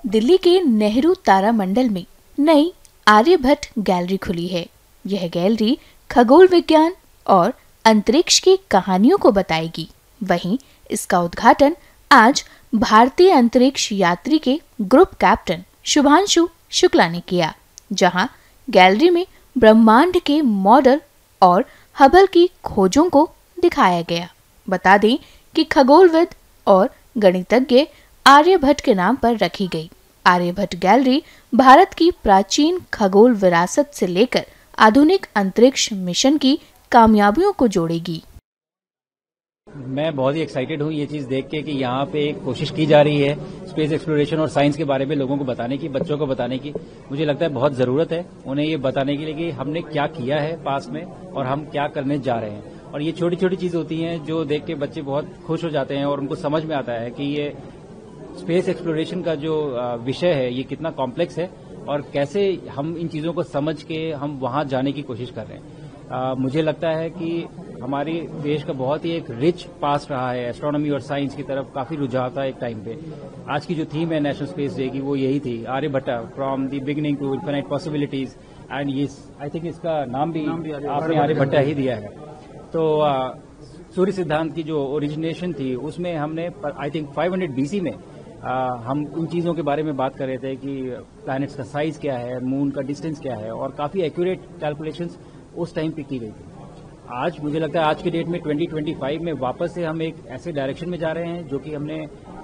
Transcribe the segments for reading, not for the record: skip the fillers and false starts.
दिल्ली के नेहरू तारामंडल में नई आर्यभट्ट गैलरी खुली है। यह गैलरी खगोल विज्ञान और अंतरिक्ष की कहानियों को बताएगी। वहीं इसका उद्घाटन आज भारतीय अंतरिक्ष यात्री के ग्रुप कैप्टन शुभांशु शुक्ला ने किया, जहां गैलरी में ब्रह्मांड के मॉडल और हबल की खोजों को दिखाया गया। बता दें कि खगोलविद और गणितज्ञ आर्यभट्ट के नाम पर रखी गई आर्यभट्ट गैलरी भारत की प्राचीन खगोल विरासत से लेकर आधुनिक अंतरिक्ष मिशन की कामयाबियों को जोड़ेगी। मैं बहुत ही एक्साइटेड हूँ ये चीज देख के कि यहाँ पे एक कोशिश की जा रही है स्पेस एक्सप्लोरेशन और साइंस के बारे में लोगों को बताने की, बच्चों को बताने की। मुझे लगता है बहुत जरूरत है उन्हें ये बताने के लिए कि हमने क्या किया है पास में और हम क्या करने जा रहे हैं। और ये छोटी छोटी चीज होती हैं जो देख के बच्चे बहुत खुश हो जाते हैं और उनको समझ में आता है कि ये स्पेस एक्सप्लोरेशन का जो विषय है ये कितना कॉम्प्लेक्स है और कैसे हम इन चीजों को समझ के हम वहां जाने की कोशिश कर रहे हैं। मुझे लगता है कि हमारे देश का बहुत ही एक रिच पास्ट रहा है एस्ट्रोनॉमी और साइंस की तरफ, काफी रुझाव था एक टाइम पे। आज की जो थीम है नेशनल स्पेस डे की वो यही थी, Aryabhatta from the beginning to infinite possibilities. And ये आई थिंक इसका नाम भी आपने आर्यभट्टा ही दिया है। तो सूर्य सिद्धांत की जो ओरिजिनेशन थी उसमें हमने आई थिंक 500 बीसी में हम उन चीजों के बारे में बात कर रहे थे कि प्लैनेट्स का साइज क्या है, मून का डिस्टेंस क्या है, और काफी एक्यूरेट कैलकुलेशंस उस टाइम पे की गई थी। आज मुझे लगता है आज के डेट में 2025 में वापस से हम एक ऐसे डायरेक्शन में जा रहे हैं जो कि हमने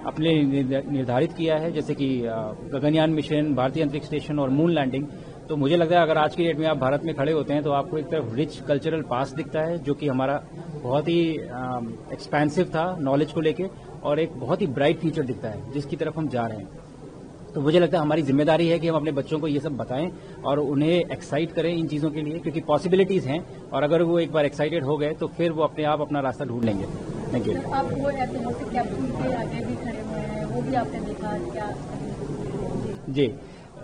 अपने निर्धारित किया है, जैसे कि गगनयान मिशन, भारतीय अंतरिक्ष स्टेशन और मून लैंडिंग। तो मुझे लगता है अगर आज की डेट में आप भारत में खड़े होते हैं तो आपको एक तरफ रिच कल्चरल पास्ट दिखता है जो कि हमारा बहुत ही एक्सपेंसिव था नॉलेज को लेके, और एक बहुत ही ब्राइट फ्यूचर दिखता है जिसकी तरफ हम जा रहे हैं। तो मुझे लगता है हमारी जिम्मेदारी है कि हम अपने बच्चों को ये सब बताएं और उन्हें एक्साइट करें इन चीजों के लिए, क्योंकि पॉसिबिलिटीज हैं और अगर वो एक बार एक्साइटेड हो गए तो फिर वो अपने आप अपना रास्ता ढूंढ लेंगे। Thank you. आप वो ऐतिहासिक कैप्सूल के आगे भी खड़े हुए हैं, वो भी आपने देखा क्या? जी,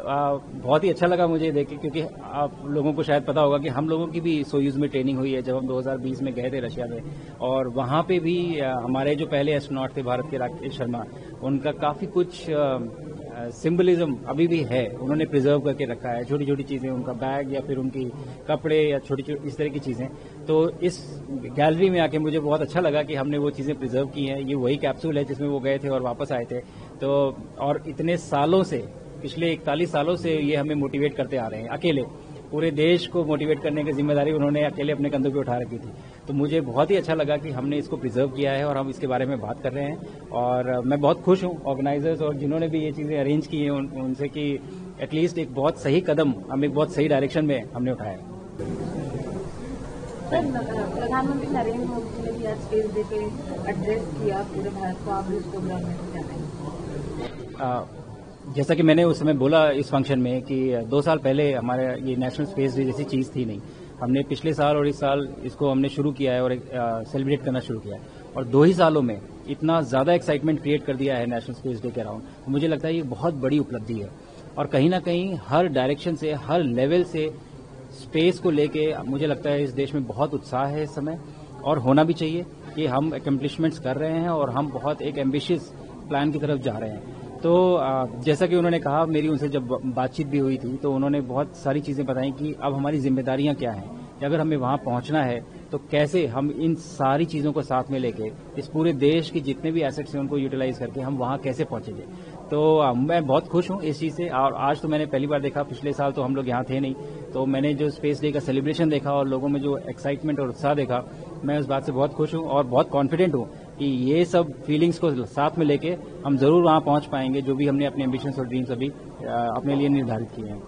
बहुत ही अच्छा लगा मुझे देख के, क्योंकि आप लोगों को शायद पता होगा कि हम लोगों की भी सोयूज में ट्रेनिंग हुई है जब हम 2020 में गए थे रशिया में, और वहां पे भी हमारे जो पहले एस्ट्रोनॉट थे भारत के राकेश शर्मा, उनका काफी कुछ सिंबलिज्म अभी भी है, उन्होंने प्रिजर्व करके रखा है। छोटी छोटी चीजें, उनका बैग या फिर उनकी कपड़े या छोटी छोटी इस तरह की चीजें। तो इस गैलरी में आके मुझे बहुत अच्छा लगा कि हमने वो चीजें प्रिजर्व की हैं। ये वही कैप्सूल है जिसमें वो गए थे और वापस आए थे। तो और इतने सालों से, पिछले 41 सालों से ये हमें मोटिवेट करते आ रहे हैं। अकेले पूरे देश को मोटिवेट करने की जिम्मेदारी उन्होंने अकेले अपने कंधों पे उठा रखी थी। तो मुझे बहुत ही अच्छा लगा कि हमने इसको प्रिजर्व किया है और हम इसके बारे में बात कर रहे हैं। और मैं बहुत खुश हूँ ऑर्गेनाइजर्स और जिन्होंने भी ये चीजें अरेंज की हैं उनसे, कि एटलीस्ट एक बहुत सही कदम हम एक बहुत सही डायरेक्शन में हमने उठाया। प्रधानमंत्री नरेंद्र मोदी ने आज स्पेस डे पे एड्रेस किया पूरे भारत को, आप इस प्रोग्राम में क्या? जैसा कि मैंने उस समय बोला इस फंक्शन में कि 2 साल पहले हमारे ये नेशनल स्पेस डे जैसी चीज थी नहीं। हमने पिछले साल और इस साल इसको हमने शुरू किया है और सेलिब्रेट करना शुरू किया है, और 2 ही सालों में इतना ज्यादा एक्साइटमेंट क्रिएट कर दिया है नेशनल स्पेस डे के अराउंड। मुझे लगता है ये बहुत बड़ी उपलब्धि है, और कहीं ना कहीं हर डायरेक्शन से, हर लेवल से स्पेस को लेके मुझे लगता है इस देश में बहुत उत्साह है इस समय, और होना भी चाहिए कि हम अकम्पलिशमेंट्स कर रहे हैं और हम बहुत एक एम्बिशियस प्लान की तरफ जा रहे हैं। तो जैसा कि उन्होंने कहा, मेरी उनसे जब बातचीत भी हुई थी तो उन्होंने बहुत सारी चीजें बताई कि अब हमारी जिम्मेदारियां क्या हैं, कि अगर हमें वहां पहुंचना है तो कैसे हम इन सारी चीजों को साथ में लेके इस पूरे देश की जितने भी एसेट्स हैं उनको यूटिलाइज करके हम वहां कैसे पहुंचेंगे। तो मैं बहुत खुश हूं इस चीज से। और आज तो मैंने पहली बार देखा, पिछले साल तो हम लोग यहाँ थे नहीं, तो मैंने जो स्पेस डे का सेलिब्रेशन देखा और लोगों में जो एक्साइटमेंट और उत्साह देखा, मैं उस बात से बहुत खुश हूं और बहुत कॉन्फिडेंट हूं कि ये सब फीलिंग्स को साथ में लेके हम जरूर वहां पहुंच पाएंगे जो भी हमने अपने एम्बिशंस और ड्रीम्स अभी अपने लिए निर्धारित किए हैं।